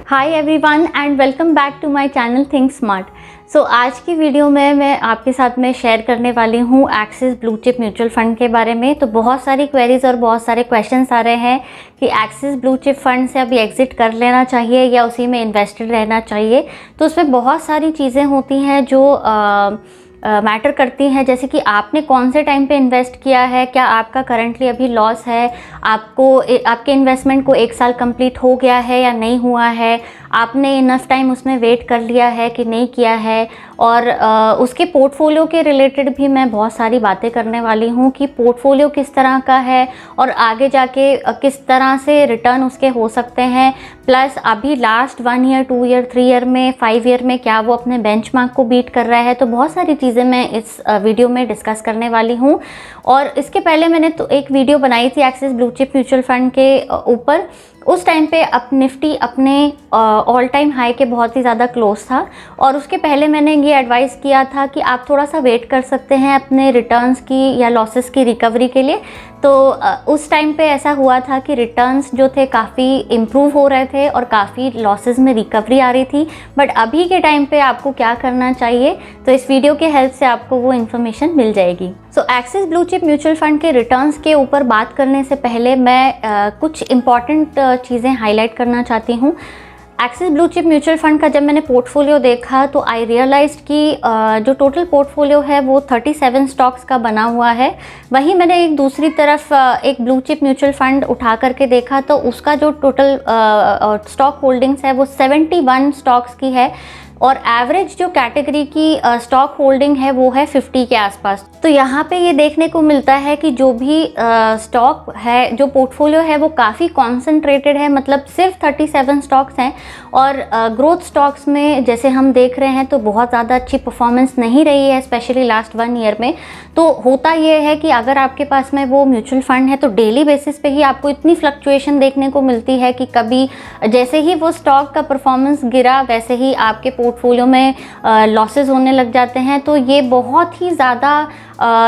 Hi everyone and welcome back to my channel think smart. So आज की video में मैं आपके साथ में शेयर करने वाली हूँ axis blue chip mutual fund के बारे में। तो बहुत सारी क्वेरीज और बहुत सारे क्वेश्चंस आ रहे हैं कि एक्सिस ब्लू चिप फंड से अभी एग्जिट कर लेना चाहिए या उसी में इन्वेस्टेड रहना चाहिए। तो उसमें बहुत सारी चीज़ें होती हैं जो मैटर करती हैं, जैसे कि आपने कौन से टाइम पे इन्वेस्ट किया है, क्या आपका करंटली अभी लॉस है, आपके इन्वेस्टमेंट को 1 साल कंप्लीट हो गया है या नहीं हुआ है, आपने इनफ टाइम उसमें वेट कर लिया है कि नहीं किया है, और उसके पोर्टफोलियो के रिलेटेड भी मैं बहुत सारी बातें करने वाली हूँ कि पोर्टफोलियो किस तरह का है और आगे जाके किस तरह से रिटर्न उसके हो सकते हैं। प्लस अभी लास्ट 1 ईयर, 2 ईयर, 3 ईयर में, 5 ईयर में क्या वो अपने बेंचमार्क को बीट कर रहा है। तो बहुत सारी चीज़ें मैं इस वीडियो में डिस्कस करने वाली हूँ। और इसके पहले मैंने तो एक वीडियो बनाई थी axis blue chip mutual fund के ऊपर। उस टाइम पे निफ्टी अपने ऑल टाइम हाई के बहुत ही ज़्यादा क्लोज था, और उसके पहले मैंने ये एडवाइस किया था कि आप थोड़ा सा वेट कर सकते हैं अपने रिटर्न्स की या लॉसेस की रिकवरी के लिए। तो उस टाइम पे ऐसा हुआ था कि रिटर्न्स जो थे काफ़ी इम्प्रूव हो रहे थे और काफ़ी लॉसेस में रिकवरी आ रही थी। बट अभी के टाइम पे आपको क्या करना चाहिए, तो इस वीडियो के हेल्प से आपको वो इन्फॉर्मेशन मिल जाएगी। So Axis blue chip mutual fund के रिटर्न्स के ऊपर बात करने से पहले मैं कुछ इम्पॉर्टेंट चीज़ें हाईलाइट करना चाहती हूँ। Axis blue chip mutual fund का जब मैंने पोर्टफोलियो देखा तो आई रियलाइज्ड कि जो टोटल पोर्टफोलियो है वो 37 स्टॉक्स का बना हुआ है। वहीं मैंने एक दूसरी तरफ एक ब्लू चिप म्यूचुअल फंड उठा करके देखा तो उसका जो टोटल स्टॉक होल्डिंग्स है वो 71 स्टॉक्स की है, और एवरेज जो कैटेगरी की स्टॉक होल्डिंग है वो है 50 के आसपास। तो यहाँ पे ये देखने को मिलता है कि जो भी स्टॉक है, जो पोर्टफोलियो है वो काफ़ी कॉन्सेंट्रेटेड है, मतलब सिर्फ 37 स्टॉक्स हैं। और ग्रोथ स्टॉक्स में जैसे हम देख रहे हैं तो बहुत ज़्यादा अच्छी परफॉर्मेंस नहीं रही है, स्पेशली लास्ट 1 ईयर में। तो होता ये है कि अगर आपके पास में वो म्यूचुअल फंड है तो डेली बेसिस पे ही आपको इतनी फ्लक्चुएशन देखने को मिलती है कि कभी जैसे ही वो स्टॉक का परफॉर्मेंस गिरा वैसे ही आपके पोर्टफोलियो में लॉसेस होने लग जाते हैं। तो ये बहुत ही ज़्यादा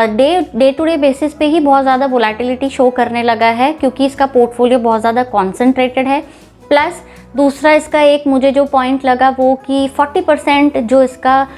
डे टू डे बेसिस पे ही बहुत ज़्यादा वोलेटिलिटी शो करने लगा है, क्योंकि इसका पोर्टफोलियो बहुत ज़्यादा कॉन्सेंट्रेटेड है। प्लस दूसरा इसका एक मुझे जो पॉइंट लगा वो कि 40% जो इसका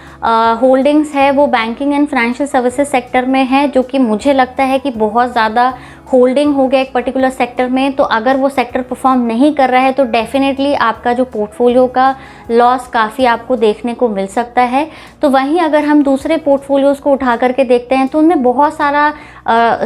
होल्डिंग्स है वो banking and financial services sector में है, जो कि मुझे लगता है कि बहुत ज़्यादा होल्डिंग हो गया एक पर्टिकुलर सेक्टर में। तो अगर वो सेक्टर परफॉर्म नहीं कर रहा है तो डेफिनेटली आपका जो पोर्टफोलियो का लॉस काफ़ी आपको देखने को मिल सकता है। तो वहीं अगर हम दूसरे पोर्टफोलियोज़ को उठा करके देखते हैं तो उनमें बहुत सारा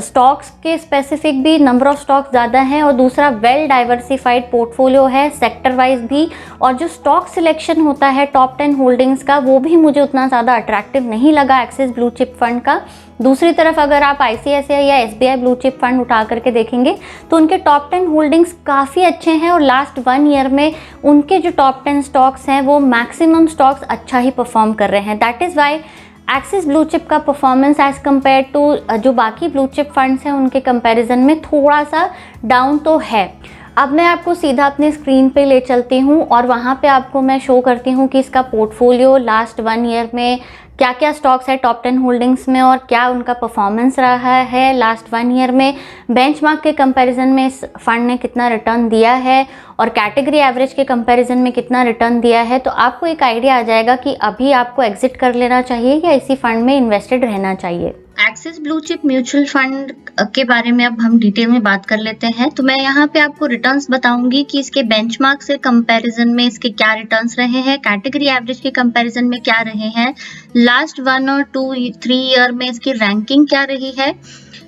स्टॉक्स के स्पेसिफिक भी नंबर ऑफ स्टॉक्स ज़्यादा हैं, और दूसरा वेल डाइवर्सिफाइड पोर्टफोलियो है सेक्टर वाइज भी। और जो स्टॉक सिलेक्शन होता है टॉप 10 होल्डिंग्स का वो भी मुझे उतना ज़्यादा अट्रैक्टिव नहीं लगा एक्सिस ब्लू चिप फंड का। दूसरी तरफ अगर आप ICICI या SBI ब्लू चिप फंड उठा करके देखेंगे तो उनके टॉप 10 होल्डिंग्स काफ़ी अच्छे हैं, और लास्ट 1 ईयर में उनके जो टॉप 10 स्टॉक्स हैं वो मैक्सिमम स्टॉक्स अच्छा ही परफॉर्म कर रहे हैं। That is why axis blue chip का परफॉर्मेंस एज़ कम्पेयर टू जो बाकी ब्लू चिप फंड्स हैं उनके कंपैरिजन में थोड़ा सा डाउन तो है। अब मैं आपको सीधा अपने स्क्रीन पे ले चलती हूँ और वहाँ पे आपको मैं शो करती हूँ कि इसका पोर्टफोलियो लास्ट 1 ईयर में क्या क्या स्टॉक्स है टॉप 10 होल्डिंग्स में और क्या उनका परफॉर्मेंस रहा है लास्ट 1 ईयर में। बेंचमार्क के कंपैरिजन में इस फंड ने कितना रिटर्न दिया है और कैटेगरी एवरेज के कंपैरिजन में कितना रिटर्न दिया है, तो आपको एक आइडिया आ जाएगा कि अभी आपको एग्जिट कर लेना चाहिए या इसी फंड में इन्वेस्टेड रहना चाहिए। Axis blue chip mutual fund के बारे में अब हम डिटेल में बात कर लेते हैं। तो मैं यहाँ पे आपको रिटर्न्स बताऊंगी कि इसके बेंचमार्क से कंपैरिजन में इसके क्या रिटर्न्स रहे हैं, कैटेगरी एवरेज के कंपैरिजन में क्या रहे हैं, लास्ट 1 और 2, 3 ईयर में इसकी रैंकिंग क्या रही है।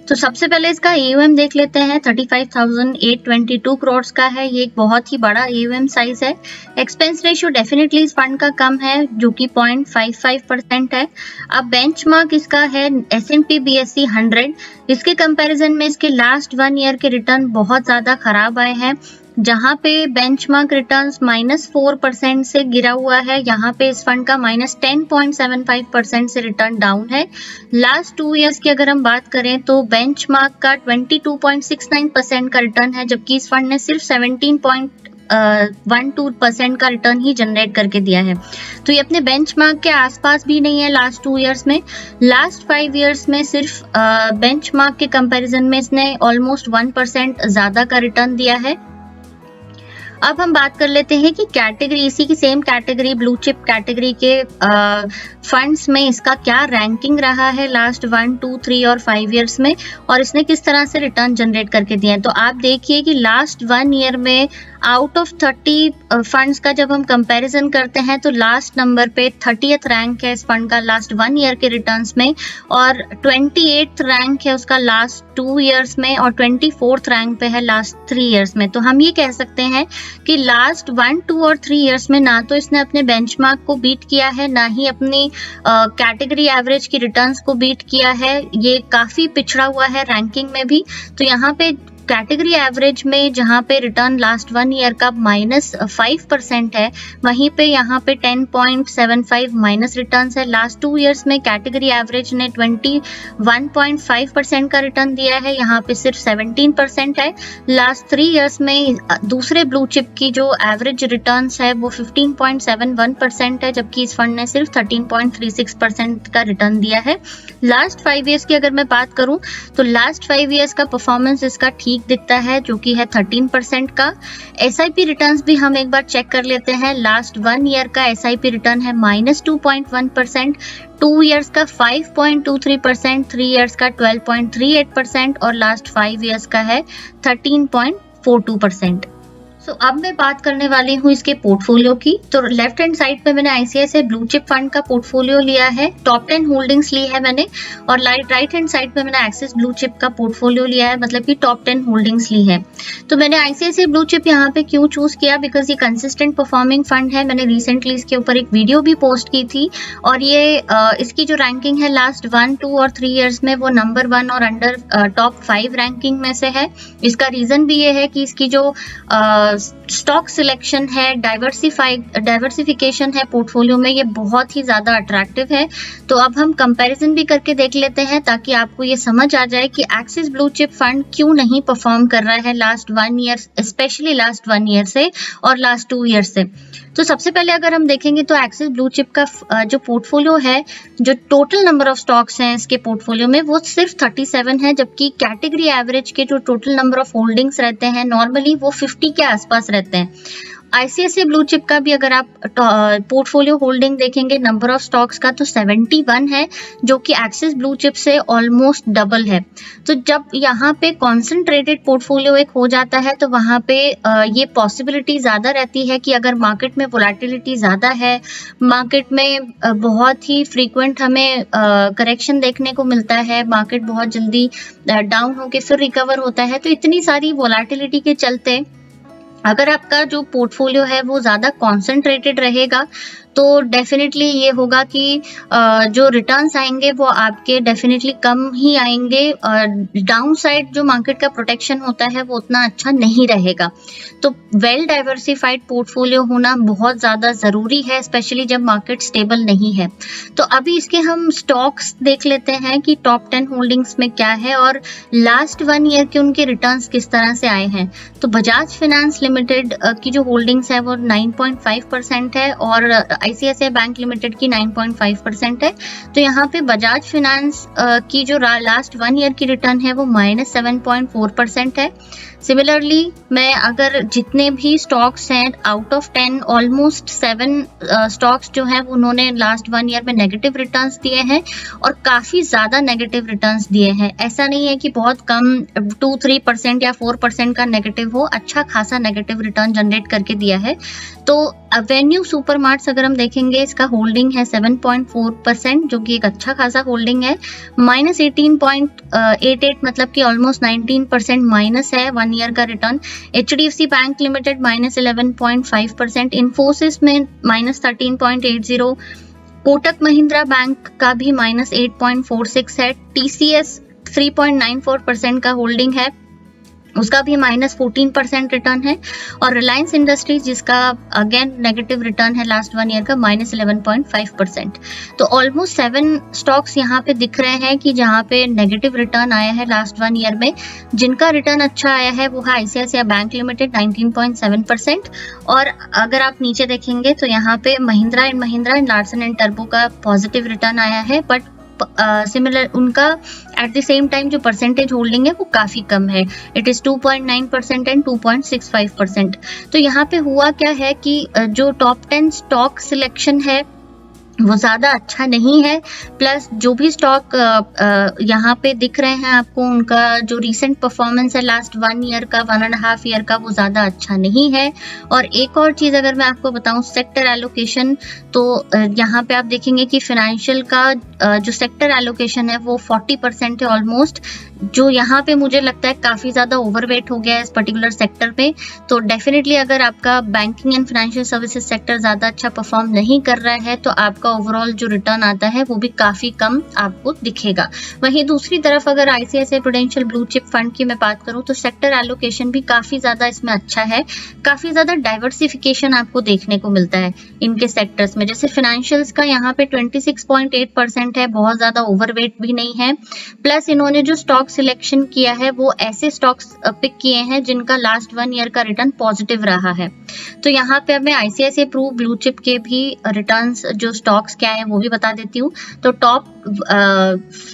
तो सबसे पहले इसका AUM देख लेते हैं। 35,822 करोड़ का है, ये एक बहुत ही बड़ा AUM साइज है। एक्सपेंस रेशियो डेफिनेटली इस फंड का कम है जो कि 0.55% है। अब बेंचमार्क इसका है S&P BSE 100, इसके कंपैरिजन में इसके लास्ट 1 ईयर के रिटर्न बहुत ज़्यादा खराब आए हैं, जहां पे बेंचमार्क रिटर्न्स -4% से गिरा हुआ है, यहाँ पे इस फंड का -10.75% से रिटर्न डाउन है। लास्ट 2 इयर्स की अगर हम बात करें तो बेंचमार्क का 22.69% का रिटर्न है, जबकि इस फंड ने सिर्फ 17.12% का रिटर्न ही जनरेट करके दिया है। तो ये अपने बेंचमार्क के आसपास भी नहीं है लास्ट 2 इयर्स में। लास्ट 5 इयर्स में सिर्फ बेंचमार्क के कंपैरिजन में इसने ऑलमोस्ट 1% ज़्यादा का रिटर्न दिया है। अब हम बात कर लेते हैं कि कैटेगरी, इसी की same category blue chip category के फंड्स में इसका क्या रैंकिंग रहा है लास्ट 1, 2, 3 और 5 ईयर्स में, और इसने किस तरह से रिटर्न जनरेट करके दिए हैं। तो आप देखिए कि लास्ट 1 ईयर में आउट ऑफ 30 फंड्स का जब हम कंपैरिजन करते हैं तो लास्ट नंबर पे 30th रैंक है इस फंड का लास्ट 1 ईयर के रिटर्न्स में, और 28th रैंक है उसका लास्ट 2 ईयर्स में, और 24th रैंक पे है लास्ट 3 ईयर्स में। तो हम ये कह सकते हैं कि लास्ट 1, 2 और 3 ईयर्स में ना तो इसने अपने बेंचमार्क को बीट किया है, ना ही अपनी कैटेगरी एवरेज की रिटर्न्स को बीट किया है। ये काफी पिछड़ा हुआ है रैंकिंग में भी। तो यहाँ पे कैटेगरी एवरेज में जहाँ पे रिटर्न लास्ट 1 ईयर का -5% है, वहीं पे यहाँ पे 10.75 माइनस रिटर्न है। लास्ट 2 ईयर्स में कैटेगरी एवरेज ने 21.5% का रिटर्न दिया है, यहाँ पे सिर्फ 17% है। लास्ट 3 ईयर्स में दूसरे ब्लू चिप की जो एवरेज रिटर्न है वो 15.71% है, जबकि इस फंड ने सिर्फ 13.36% का रिटर्न दिया है। लास्ट 5 ईयर्स की अगर मैं बात करूं तो लास्ट 5 ईयर्स का परफॉर्मेंस इसका ठीक दिखता है, जो कि है 13% का। SIP रिटर्न्स भी हम एक बार चेक कर लेते हैं। लास्ट 1 ईयर का SIP रिटर्न है -2.1%, 2 ईयर्स का 5.23%, 3 ईयर्स का 12.38% और लास्ट 5 ईयर्स का है 13.42%। तो अब मैं बात करने वाली हूँ इसके पोर्टफोलियो की। तो लेफ्ट हैंड साइड पे मैंने ICICI ब्लू चिप फंड का पोर्टफोलियो लिया है, टॉप 10 होल्डिंग्स ली है मैंने, और राइट हैंड साइड पे मैंने एक्सिस ब्लू चिप का पोर्टफोलियो लिया है, मतलब कि टॉप 10 होल्डिंग्स ली है। तो मैंने ICICI ब्लू चिप यहाँ पे क्यों चूज किया, बिकॉज ये कंसिस्टेंट परफॉर्मिंग फंड है। मैंने रिसेंटली इसके ऊपर एक वीडियो भी पोस्ट की थी, और ये इसकी जो रैंकिंग है लास्ट 1, 2 और 3 ईयर्स में वो नंबर 1 और अंडर टॉप 5 रैंकिंग में से है। इसका रीजन भी ये है कि इसकी जो स्टॉक सिलेक्शन है, डाइवर्सिफिकेशन है पोर्टफोलियो में, ये बहुत ही ज्यादा अट्रैक्टिव है। तो अब हम कंपैरिजन भी करके देख लेते हैं ताकि आपको ये समझ आ जाए कि एक्सिस ब्लू चिप फंड क्यों नहीं परफॉर्म कर रहा है last 1 year, specially last 1 year से और लास्ट 2 ईयर से। तो सबसे पहले अगर हम देखेंगे तो एक्सिस ब्लू चिप का जो पोर्टफोलियो है, जो टोटल नंबर ऑफ स्टॉक्स हैं इसके पोर्टफोलियो में, वो सिर्फ 37 है, जबकि कैटेगरी एवरेज के जो टोटल नंबर ऑफ होल्डिंग्स रहते हैं नॉर्मली वो 50 के आसपास रहते हैं। ICICI ब्लू चिप का भी अगर आप पोर्टफोलियो होल्डिंग देखेंगे नंबर ऑफ स्टॉक्स का, तो 71 है, जो कि एक्सिस ब्लू चिप से ऑलमोस्ट डबल है। तो जब यहाँ पे कॉन्सेंट्रेटेड पोर्टफोलियो एक हो जाता है तो वहाँ पे ये पॉसिबिलिटी ज़्यादा रहती है कि अगर मार्केट में वोलेटिलिटी ज़्यादा है, मार्केट में बहुत ही फ्रीक्वेंट हमें करेक्शन देखने को मिलता है, मार्केट बहुत जल्दी डाउन होके फिर रिकवर होता है, तो इतनी सारी वोलेटिलिटी के चलते अगर आपका जो पोर्टफोलियो है वो ज़्यादा कॉन्सेंट्रेटेड रहेगा तो डेफिनेटली ये होगा कि जो रिटर्न्स आएंगे वो आपके डेफिनेटली कम ही आएंगे, डाउन साइड जो मार्केट का प्रोटेक्शन होता है वो उतना अच्छा नहीं रहेगा। तो वेल डाइवर्सिफाइड पोर्टफोलियो होना बहुत ज़्यादा ज़रूरी है, स्पेशली जब मार्केट स्टेबल नहीं है। तो अभी इसके हम स्टॉक्स देख लेते हैं कि टॉप 10 होल्डिंग्स में क्या है और लास्ट 1 ईयर के उनके रिटर्न्स किस तरह से आए हैं। तो बजाज फाइनेंस लिमिटेड की जो होल्डिंग्स है वो 9.5% है और ICICI बैंक लिमिटेड की 9.5% है। तो यहाँ पे बजाज फाइनेंस की जो लास्ट 1 ईयर की रिटर्न है वो -7.4% है। सिमिलरली मैं अगर जितने भी स्टॉक्स हैं आउट ऑफ 10 ऑलमोस्ट 7 स्टॉक्स जो हैं उन्होंने लास्ट 1 ईयर में नेगेटिव रिटर्न्स दिए हैं और काफ़ी ज़्यादा नेगेटिव रिटर्न्स दिए हैं। ऐसा नहीं है कि बहुत कम 2-3% या 4% का नेगेटिव हो, अच्छा खासा नेगेटिव रिटर्न जनरेट करके दिया है। तो एवेन्यू सुपरमार्ट्स अगर हम देखेंगे इसका होल्डिंग है 7.4%, जो कि एक अच्छा खासा होल्डिंग है। -18.88 मतलब कि ऑलमोस्ट 19% माइनस है 1 ईयर का return. HDFC bank limited -11.5%, Infosys में -13.80, कोटक महिंद्रा बैंक का भी -8.46 है, TCS 3.94% का होल्डिंग है, उसका भी -14% रिटर्न है, और रिलायंस इंडस्ट्रीज जिसका अगेन नेगेटिव रिटर्न है लास्ट 1 ईयर का -11.5%। तो ऑलमोस्ट 7 स्टॉक्स यहाँ पे दिख रहे हैं कि जहाँ पे नेगेटिव रिटर्न आया है लास्ट 1 ईयर में। जिनका रिटर्न अच्छा आया है वो है ICICI बैंक लिमिटेड 19.7%, और अगर आप नीचे देखेंगे तो यहाँ पे Mahindra and Larsen and turbo का पॉजिटिव रिटर्न आया है, बट सिमिलर उनका एट द सेम टाइम जो परसेंटेज होल्डिंग है वो काफ़ी कम है, इट इज़ 2.9% एंड 2.65%। तो यहाँ पे हुआ क्या है कि जो टॉप 10 स्टॉक सिलेक्शन है वो ज़्यादा अच्छा नहीं है, प्लस जो भी स्टॉक यहाँ पे दिख रहे हैं आपको, उनका जो रीसेंट परफॉर्मेंस है लास्ट 1 ईयर का, 1.5 ईयर का, वो ज़्यादा अच्छा नहीं है। और एक और चीज़ अगर मैं आपको बताऊँ सेक्टर एलोकेशन, तो यहाँ पे आप देखेंगे कि फाइनेंशियल का जो सेक्टर एलोकेशन है वो 40% है ऑलमोस्ट, जो यहाँ पे मुझे लगता है काफ़ी ज़्यादा ओवरवेट हो गया है इस पर्टिकुलर सेक्टर पे। तो डेफिनेटली अगर आपका banking and financial services sector ज़्यादा अच्छा परफॉर्म नहीं कर रहा है तो आपका ओवरऑल जो रिटर्न आता है वो भी काफ़ी कम आपको दिखेगा। वहीं दूसरी तरफ अगर ICICI prudential blue chip fund की मैं बात करूँ तो सेक्टर एलोकेशन भी काफ़ी ज़्यादा इसमें अच्छा है, काफ़ी ज़्यादा डाइवर्सिफिकेशन आपको देखने को मिलता है इनके सेक्टर्स में। जैसे फाइनेंशियल्स का यहाँ पे 26.8% है, बहुत ज़्यादा ओवरवेट भी नहीं है, प्लस इन्होंने जो स्टॉक सिलेक्शन किया है वो ऐसे स्टॉक्स पिक किए हैं जिनका लास्ट 1 ईयर का रिटर्न पॉजिटिव रहा है। तो यहाँ पे अब मैं आईसीआईसीआई प्रू ब्लू चिप के भी रिटर्न्स जो स्टॉक्स क्या है वो भी बता देती हूँ। तो टॉप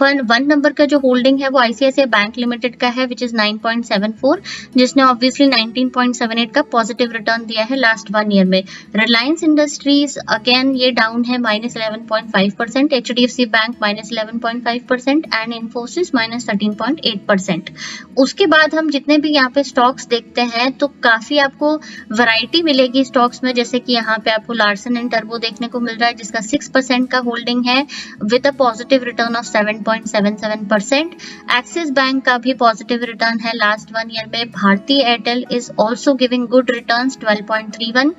1 नंबर का जो होल्डिंग है वो आईसीआईसीआई बैंक लिमिटेड का है विच इज 9.74, जिसने ऑब्वियसली 19.78 का पॉजिटिव रिटर्न दिया है लास्ट 1 ईयर में। रिलायंस इंडस्ट्रीज अगेन ये डाउन है -11.5%, एचडीएफसी बैंक -11.5% एंड इन्फोसिस -13.8%। उसके बाद हम जितने भी यहाँ पे स्टॉक्स देखते हैं तो काफी आपको वैरायटी मिलेगी स्टॉक्स में, जैसे कि यहाँ पे आपको लार्सन एंड टर्बो देखने को मिल रहा है जिसका 6% का होल्डिंग है with a positive return of 7.77%। Axis Bank का भी पॉजिटिव रिटर्न है लास्ट 1 ईयर में। Bharti Airtel is also giving good returns 12.31।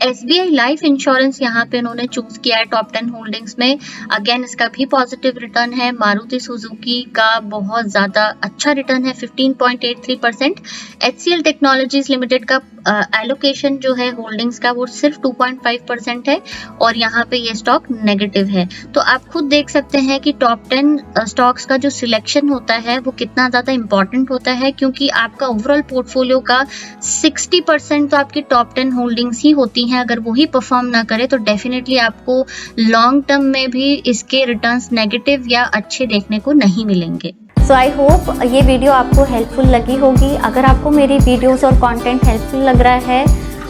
SBI Life Insurance यहाँ पे उन्होंने चूज किया है टॉप 10 होल्डिंग्स में, अगेन इसका भी पॉजिटिव रिटर्न है। मारुति सुजुकी का बहुत ज्यादा अच्छा रिटर्न है 15.83%। एचसीएल टेक्नोलॉजीज लिमिटेड का एलोकेशन जो है होल्डिंग्स का वो सिर्फ 2.5% है और यहाँ पे ये स्टॉक नेगेटिव है। तो आप खुद देख सकते हैं कि टॉप 10 स्टॉक्स का जो सिलेक्शन होता है वो कितना ज्यादा इंपॉर्टेंट होता है, क्योंकि आपका ओवरऑल पोर्टफोलियो का 60% तो आपकी टॉप 10 होल्डिंग्स ही होती हैं। अगर वही परफॉर्म ना करे तो डेफिनेटली आपको लॉन्ग टर्म में भी इसके रिटर्न्स नेगेटिव या अच्छे देखने को नहीं मिलेंगे। सो आई होप ये वीडियो आपको हेल्पफुल लगी होगी। अगर आपको मेरी वीडियोस और कंटेंट हेल्पफुल लग रहा है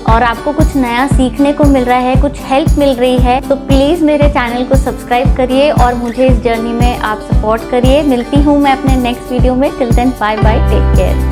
और आपको कुछ नया सीखने को मिल रहा है, कुछ हेल्प मिल रही है, तो प्लीज़ मेरे चैनल को सब्सक्राइब करिए और मुझे इस जर्नी में आप सपोर्ट करिए। मिलती हूँ मैं अपने नेक्स्ट वीडियो में। Till then bye bye, take care.